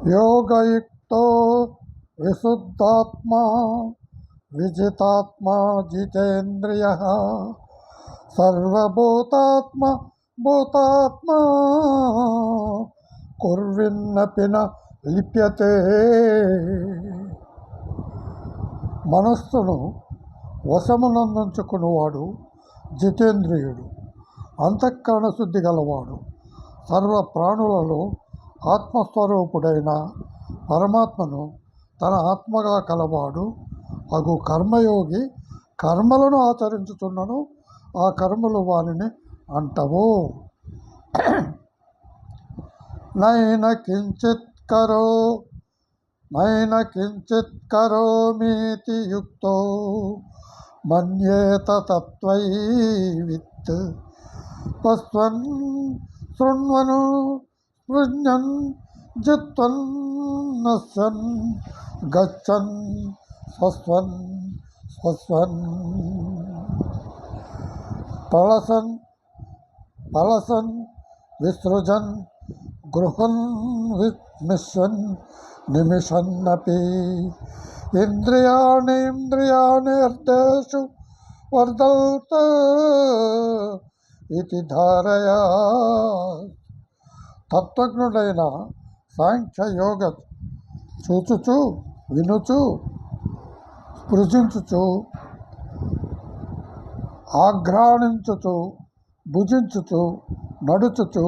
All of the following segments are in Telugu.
योगयुक्तो विशुद्धात्मा विजितात्मा जितेन्द्रियः सर्वभूतात्मा भूतात्मा कुर्विन्नपि न లిప్యతే. మనస్సును వశమునందుంచుకునివాడు జితేంద్రియుడు, అంతఃకరణ శుద్ధి గలవాడు, సర్వ ప్రాణులలో ఆత్మస్వరూపుడైన పరమాత్మను తన ఆత్మగా కలవాడు అగు కర్మయోగి కర్మలను ఆచరించుతున్నను ఆ కర్మలు వారిని అంటవు. నైన కించిత్ కరోమీతి యుక్తో మన్యేత తత్వైవిత్ పశ్వన్ శృణ్వను స్పృజ్ఞన్ జిత్వన్ నశ్యన్ గచ్చన్ స్వస్వన్ పలసన్ విసృజన్ గృహన్ మిశ్వన్ నిమిషన్నపి ఇంద్రియాణి అర్ధేషు వర్ధల్త ఇది ధారయా. తత్వజ్ఞుడైన సాంఖ్యయోగ చూచుచు వినుచు స్పృశించుచు ఆఘ్రాణించుచు భుజించుచు నడుచుచు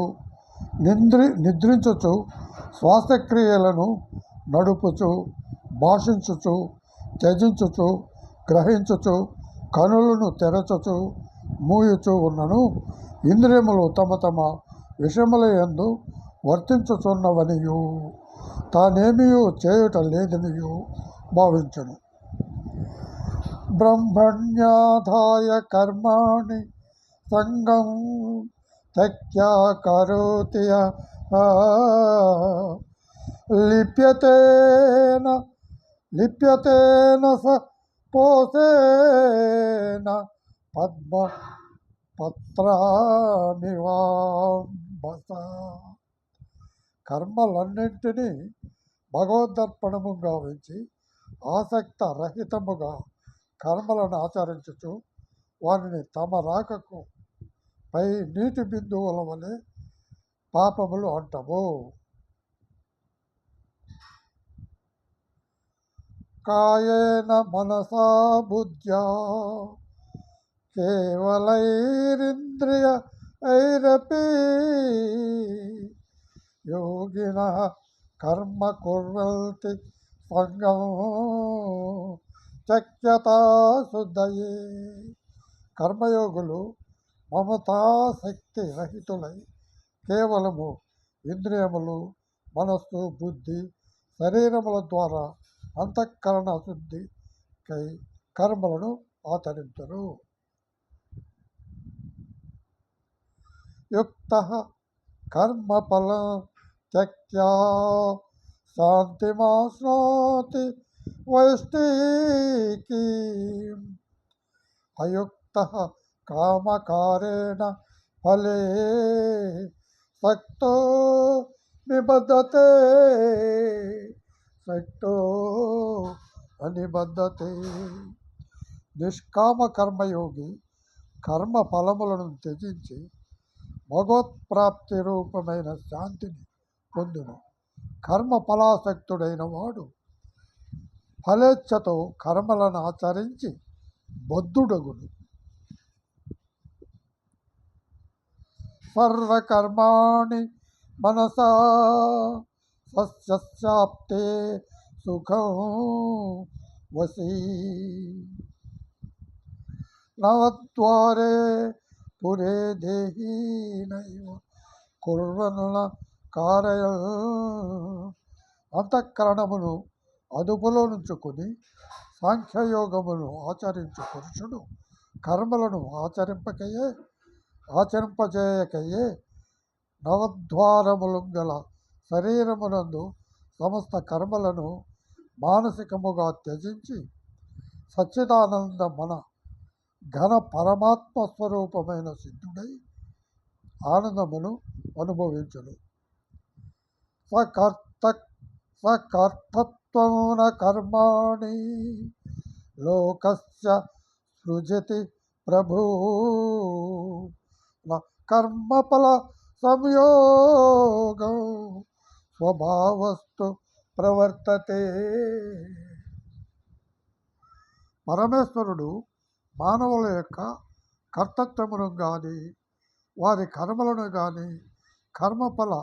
నిద్రించుచు శ్వాసక్రియలను నడుపుచు భాషించుచు త్యజించుచు గ్రహించుచు కనులను తెరచుచు మూయుచు ఉన్నను ఇంద్రియములు తమ తమ విషయముల యందు వర్తించుచున్నవనియు తానేమియూ చేయుట లేదనియు భావించును. బ్రహ్మణ్యాధాయ కర్మాణి సంగం త్యక్త్యా కరోతి లిప్యతేన స పోసేన పద్మ పత్రామివాంబస. కర్మలన్నింటినీ భగవద్దర్పణము గావించి ఆసక్త రహితముగా కర్మలను ఆచరించుచు వారిని తమ రాకకు పై నీటి బిందువుల వలె పాపములు అంటవు. కాయేన మనసా బుద్ధ్యా కేవలైరింద్రియైరపి యోగినః కర్మ కుర్వంతి సంగం త్యక్త్యతా శుద్ధయే. కర్మయోగులు మమతాశక్తి రహితులై కేవలము ఇంద్రియములు మనస్సు బుద్ధి శరీరముల ద్వారా అంతఃకరణ శుద్ధికై కర్మలను ఆచరించరు. యుక్తః కర్మఫలం త్యక్త్యా శాంతిమాశ్నోతి వైష్ణీకీం అయుక్తః కామకారేణ ఫలే సక్తో అనిబద్ధతే. నిష్కామ కర్మయోగి కర్మ ఫలములను త్యజించి భగవత్ప్రాప్తి రూపమైన శాంతిని పొందును. కర్మ ఫలాసక్తుడైన వాడు ఫలేచ్ఛతో కర్మలను ఆచరించి బద్ధుడగును. సర్వకర్మాణి మనసా సస్యాప్తే సుఖం వసీ నవద్వారే పురే దేహీ నైవ కుర్వన్న కారయల్. అంతఃకరణమును అదుపులో నుంచుకుని సాంఖ్యయోగమును ఆచరించు పురుషుడు కర్మలను ఆచరింపజేయకయే నవద్వారములు గల శరీరమునందు సమస్త కర్మలను మానసికముగా త్యజించి సచ్చిదానంద మన ఘన పరమాత్మ స్వరూపమైన సిద్ధుడై ఆనందమును అనుభవించును. సకర్తృత్వం న కర్మాణి లోకస్య సృజతి ప్రభు న కర్మఫల సంయోగం స్వభావస్తు ప్రవర్తతే. పరమేశ్వరుడు మానవుల యొక్క కర్తృత్వమును కానీ వారి కర్మలను కానీ కర్మఫల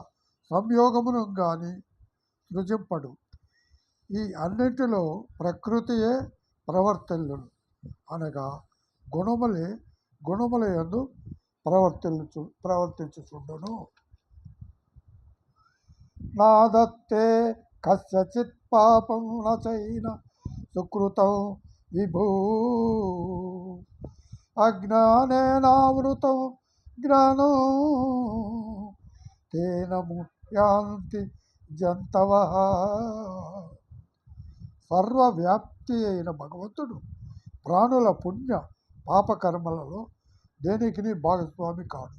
సంయోగమును కానీ సృజింపడు. ఈ అన్నింటిలో ప్రకృతియే ప్రవర్తిల్లును, అనగా గుణముల యందు ప్రవర్తించుచుండును. నాదత్తే కస్యచిత్ పాపం నచైన సుకృతం విభూ అజ్ఞానేనావృతం జ్ఞానం తేన యాంతి జంతవః. సర్వవ్యాప్తి అయిన భగవంతుడు ప్రాణుల పుణ్య పాపకర్మలలో దేనికి భాగస్వామి కాడు.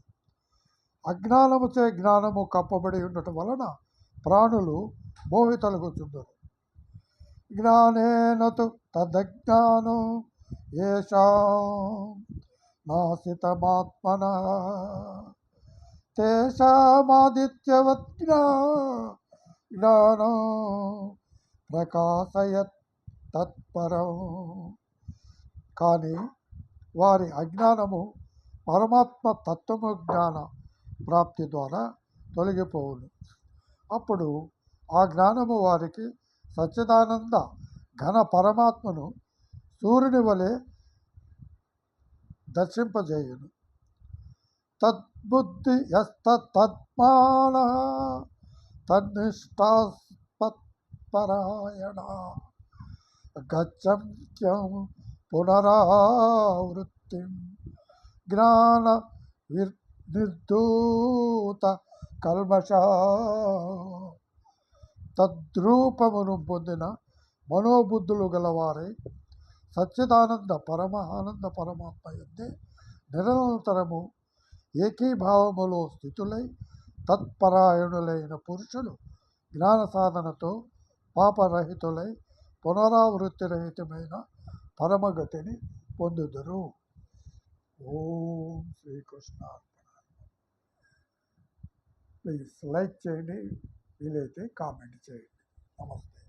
అజ్ఞానముచే జ్ఞానము కప్పబడి ఉండటం వలన ప్రాణులు మోహితులగుచుందురు. జ్ఞానేనతు తదజ్ఞానం ఏషాం నాసితమాత్మనః తేషామాదిత్యవత్ జ్ఞానం ప్రకాశయత్ తత్పరం. కానీ వారి అజ్ఞానము పరమాత్మ తత్వము జ్ఞాన ప్రాప్తి ద్వారా తొలగిపోవును. అప్పుడు ఆ జ్ఞానము వారికి సచ్చిదానంద ఘన పరమాత్మను సూర్యుని వలె దర్శింపజేయును. తద్బుద్ధి యస్తత్మానః తన్నిష్టాస్మత్పరాయణ గచ్చంత్యం పునరావృత్తిం జ్ఞాన నిర్ధూత కల్మష. తద్రూపమును పొందిన మనోబుద్ధులు గలవారై సచ్చిదానంద ఆనంద పరమాత్మ యందే నిరంతరము ఏకీభావములో స్థితులై తత్పరాయణులైన పురుషులు జ్ఞాన సాధనతో పాపరహితులై పునరావృత్తి రహితమైన పరమగతిని పొందుదురు. ఓం శ్రీకృష్ణ. ప్లీజ్ లైక్ చేయండి, వీలైతే కామెంట్ చేయండి. నమస్తే.